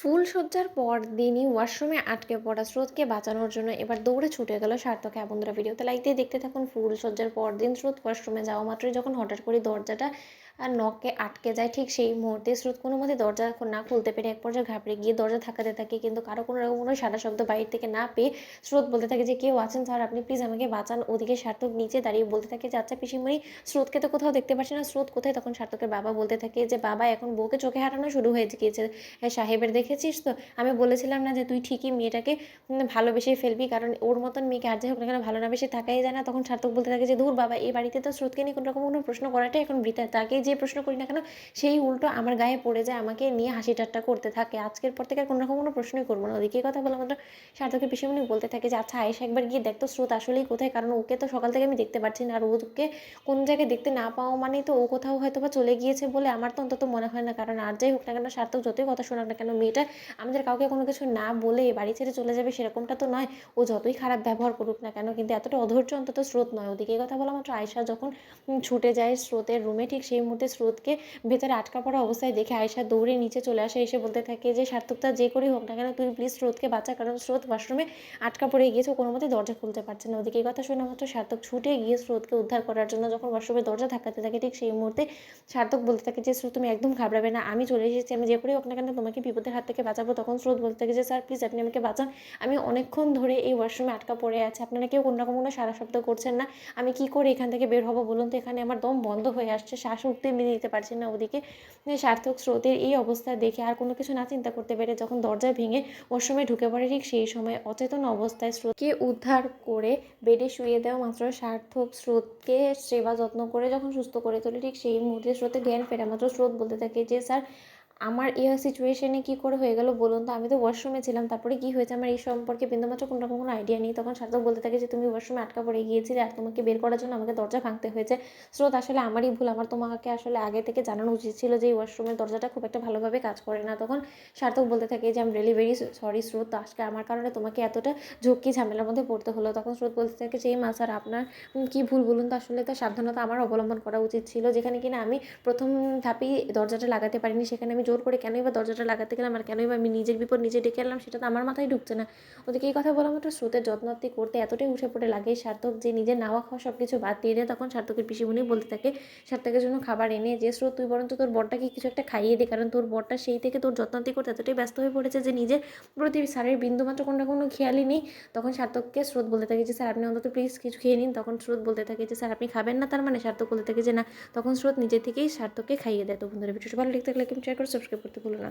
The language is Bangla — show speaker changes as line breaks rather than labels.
ফুলশয্যার পরদিনই ওয়াশরুমে আটকে পড়া স্রোতকে বাঁচানোর জন্য এবার দৌড়ে ছুটে গেল সার্থক। হ্যাঁ বন্ধুরা, ভিডিওতে লাইক দিয়ে দেখতে থাকুন। ফুলশয্যার পরদিন স্রোত ওয়াশরুমে যাওয়া মাত্রই যখন হঠাৎ করে দরজাটা নখে আটকে যায়, ঠিক সেই মুহূর্তে স্রোত কোনো মতে দরজা না খুলতে পেরে এক পর্যায়ে ঘাবড়ে গিয়ে দরজা ধাক্কাতে থাকে, কিন্তু কারো কোনো রকম কোনো সারা শব্দ বাইরে থেকে না পেয়ে স্রোত বলতে থাকে যে কেউ আছেন স্যার, আপনি প্লিজ আমাকে বাঁচান। ওদিকে সার্থক নিচে দাঁড়িয়ে বলতে থাকে যে আচ্ছা পিসিমণি, স্রোতকে তো কোথাও দেখতে পাচ্ছি না, স্রোত কোথায়? তখন সার্থকের বাবা বলতে থাকে যে বাবা, এখন বউকে চোখে হারানো শুরু হয়ে গিয়েছে। হ্যাঁ সাহেবের, দেখেছিস তো, আমি বলেছিলাম না যে তুই ঠিকই মেয়েটাকে ভালোবেসে ফেলবি, কারণ ওর মতন মেয়েকে আর যাই হোক না কেন ভালো না বেশি থাকাই যায় না। তখন সার্থক বলতে থাকে যে ধুর বাবা, এই বাড়িতে তো স্রোতকে নিয়ে কোনো রকম কোনো প্রশ্ন করাটাই এখন বৃথা, তাকে যে প্রশ্ন করি না কেন সেই উল্টো আমার গায়ে পড়ে যায়, আমাকে নিয়ে হাসি ঠাট্টা করতে থাকে। আজকের পর থেকে আর কোনো রকম কোনো প্রশ্নই করবো না। ওদিকে কথা বলা মাত্র সার্থকের পিসিমণি বলতে থাকে যে আচ্ছা আয়েশা, একবার গিয়ে দেখতো স্রোত আসলেই কোথায়, কারণ ওকে তো সকাল থেকে আমি দেখতে পাচ্ছি না, আর ওকে কোন জায়গায় দেখতে না পাওয়া মানেই তো ও কোথাও হয়তো বা চলে গিয়েছে বলে আমার তো অন্তত মনে হয় না। কারণ আর যাই হোক না কেন, সার্থক যতই কথা শোনাক না কেন, মেয়েটা আমাদের কাউকে কোনো কিছু না বলে বাড়ি ছেড়ে চলে যাবে সেরকমটা তো নয়। ও যতই খারাপ ব্যবহার করুক না কেন, কিন্তু এতটা অধৈর্য অন্তত স্রোত নয়। ওদিকে এই কথা বলা মাত্র আয়েশা যখন ছুটে যায় স্রোতের রুমে, ঠিক সেই মুহূর্তে স্রোতকে ভেতরে আটকা পড়া অবস্থায় দেখে আয়েশা দৌড়ে নিচে চলে আসে, এসে বলতে থাকে যে সার্থকটা যে করেই হোক না কেন তুই প্লিজ স্রোতকে বাঁচা, কারণ স্রোত ওয়াশরুমে আটকা পড়ে গিয়েছে, কোনো মতে দরজা খুলতে পারছে না। ওদিকে এই কথা শোনা মাত্র সার্থক ছুটে গিয়ে স্রোতকে উদ্ধার করার জন্য যখন ওয়াশরুমের দরজা ধাক্কাতে থাকে, ঠিক সেই মুহূর্তে সার্থক বলতে থাকে যে স্রোত তুমি একদম ঘাবড়াবে না, আমি চলে এসেছি, আমি যে করেই হোক না কেন তোমাকে বিপদের হাত থেকে বাঁচাবো। তখন স্রোত বলতে থাকে যে স্যার প্লিজ আপনি আমাকে বাঁচান, আমি অনেকক্ষণ ধরে এই ওয়াশরুমে আটকা পড়ে আছি, আপনারা কেউ কোনো রকম কোনো সারা শব্দ করছেন না, আমি কি করে এখান থেকে বের হবো বলুন তো, এখানে আমার দম বন্ধ হয়ে আসছে, শ্বাস উঠতে মেনে নিতে পারছি না। ওদিকে সার্থক স্রোতের এই অবস্থা দেখে আর কোনো কিছু না চিন্তা করতে পেরে যখন দরজা ভেঙে ওয়াশরুমে ঢুকে পড়ে, ঠিক সেই সময় অচেতন অবস্থায় স্রোতকে উদ্ধার করে বেডে শুয়ে দেওয়া মাত্র সার্থক স্রোতকে সেবা যত্ন করে যখন সুস্থ করে তোলে, ঠিক সেই মুহূর্তে স্রোতের জ্ঞান ফেরা মাত্র স্রোত বলতে থাকে যে স্যার, আমার এই সিচুয়েশনে কী করে হয়ে গেল বলুন তো, আমি তো ওয়াশরুমে ছিলাম, তারপরে কী হয়েছে আমার এই সম্পর্কে বিন্দুমাত্র কোনো রকম কোনো আইডিয়া নেই। তখন সার্থক বলতে থাকে যে তুমি ওয়াশরুমে আটকা পড়ে গিয়েছিলে আর তোমাকে বের করার জন্য আমাকে দরজা ভাঙতে হয়েছে। স্রোত, আসলে আমারই ভুল, আমার তোমাকে আসলে আগে থেকে জানানো উচিত ছিল যে এই ওয়াশরুমের দরজাটা খুব একটা ভালোভাবে কাজ করে না। তখন সার্থক বলতে থাকে যে I am really very sorry স্রোত, আজকে আমার কারণে তোমাকে এতটা ঝক্কি ঝামেলার মধ্যে পড়তে হলো। তখন স্রোত বলতে থাকে যে এই মা স্যার, আপনার কী ভুল বলুন তো, আসলে তো সাবধানতা আমার অবলম্বন করা উচিত ছিল, যেখানে কিনা আমি প্রথম ধাপেই দরজাটা লাগাতে পারিনি, সেখানে আমি জোর করে কেনই বা দরজাটা লাগাতে গেলাম, আর কেনই বা আমি নিজের বিপদ নিজে ডেকে আনলাম, সেটা তো আমার মাথায় ঢুকছে না। ওদিকে এই কথা বলা মাত্র স্রোতের যত্নআত্তি করতে এতটাই উঠে পড়ে লাগে সার্থক, যে নিজের নাওয়া খাওয়া সব কিছু বাদ দিয়ে দেয়। তখন সার্থকের পিসিমণি বলতে থাকে সার্থকের জন্য খাবার এনে যে স্রোত তুই বরঞ্চ তোর বরটাকে কিছু একটা খাইয়ে দে, কারণ তোর বরটা সেই থেকে তোর যত্নআত্তি করতে এতটাই ব্যস্ত হয়ে পড়েছে যে নিজের প্রতি স্যারের বিন্দুমাত্র কোনো খেয়ালই নেই। তখন সার্থককে স্রোত বলতে থাকে যে স্যার আপনি অন্তত প্লিজ কিছু খেয়ে নিন। তখন স্রোত বলতে থাকে যে স্যার আপনি খাবেন না, তার মানে? সার্থক বলতে থাকে যে না। তখন স্রোত নিজে থেকেই সার্থককে খাইয়ে দেয়। তো বন্ধুরা, ভিডিওটি ভালো লাগলে কিন্তু শেয়ার করে সাবস্ক্রাইব করতে ভুলো না।